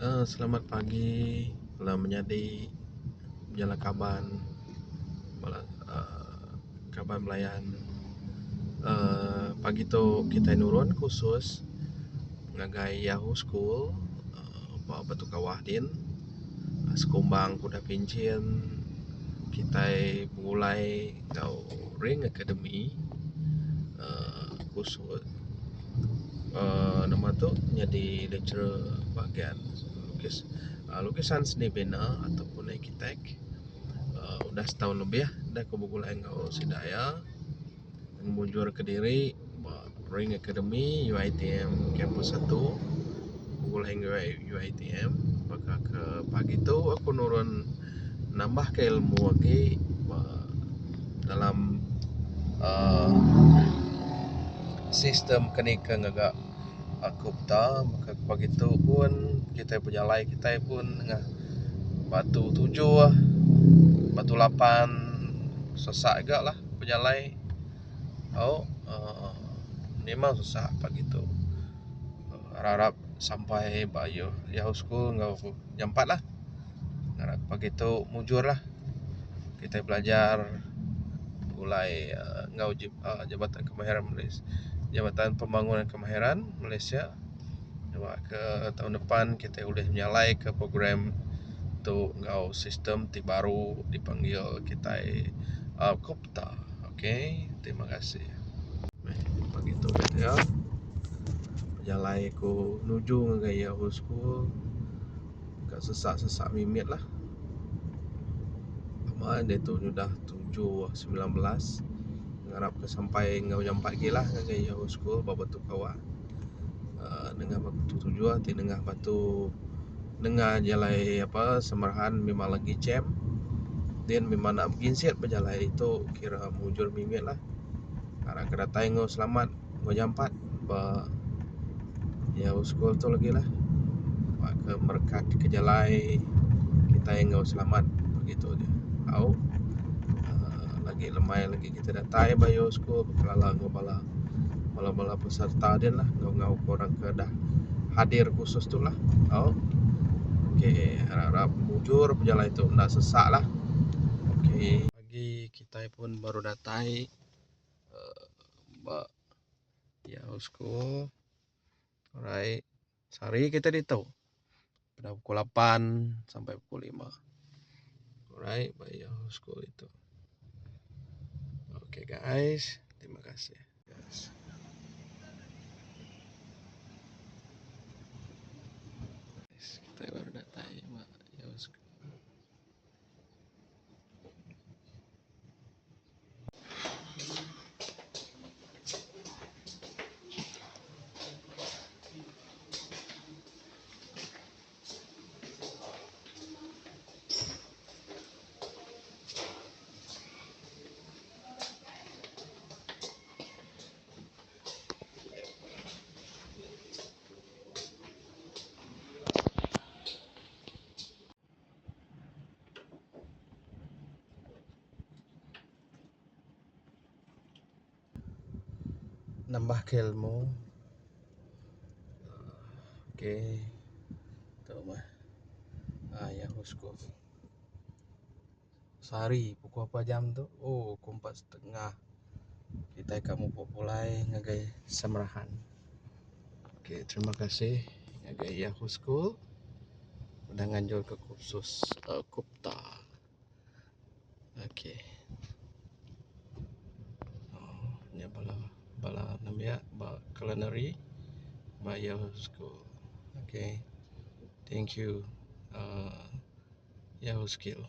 Selamat pagi, malam menjadi Jala Kaban, Kaban Melayan. Pagi tu kita nurun khusus ngagai Yahoo School, bawa batu kawah din, sekumbang kuda pincin, kita mulai ngau Ring Academy, khusus nama tu jadi lecturer bahagian lukisan seni bina ataupun arkitek. Udah setahun lebih dah aku bergulai dengan Sidaya mujur Kediri Ring Academy UiTM Campus 1 bergulai dengan UiTM. Maka ke pagi tu aku nurun nambah ke ilmu lagi dalam sistem kenika ngagak aku peta. Maka pagi tu pun kita berjalai, kita pun dengan batu 7 batu 8 sesak juga lah berjalai. Memang susah pagi tu. Harap sampai Yahoo School ngau jam 4 lah. Harap pagi tu mujur lah. Kita belajar mulai ngau Jabatan Kemahiran Malaysia, Jabatan Pembangunan Kemahiran Malaysia. Ke tahun depan kita boleh menyalai ke program tu ngau sistem baru dipanggil kita Kopta. Okey, terima kasih. Pagi tu kita berjalai aku nuju ke Yahoo School. Agak sesak-sesak mimit lah. Lama dia tu sudah 7.19. Harap ke sampai ngau jam 4 lagi lah ke Yahoo School bawa batu kawah. Dengan batu 7 hati dengan batu dengan jalai semarahan memang lagi jam. Dan memang nak berginsiat berjalai itu kira mujur mimit lah. Harap kedatai ngau selamat ngau jam 4 Yahoo School tu lagi lah. Ke merkat ke jalai kita yang ngau selamat begitu je. Lagi lemai lagi kita datai Yahoo School kelala ngau bala peserta dia lah, ngau korang ke dah hadir khusus tu lah. Okey, harap mujur berjalan itu nak sesak lah. Okey, pagi kita pun baru datai Yahoo School. Alright, sehari kita di tahu pada pukul 8 sampai pukul 5. Alright, Yahoo School itu. Okey guys, terima kasih. Kita baru datai Yahoo School. Nambah ke ilmu. Okey, tu mah Yahoo School. Sehari pukul apa jam tu? Pukul 4.30. Kita kamu populai ngagai semerahan. Okey, terima kasih ngagai Yahoo School. Udah nganjur ke khusus Kopta. Okey. Ni bala namanya culinary by Yahoo School. Okay, thank you Yahoo School.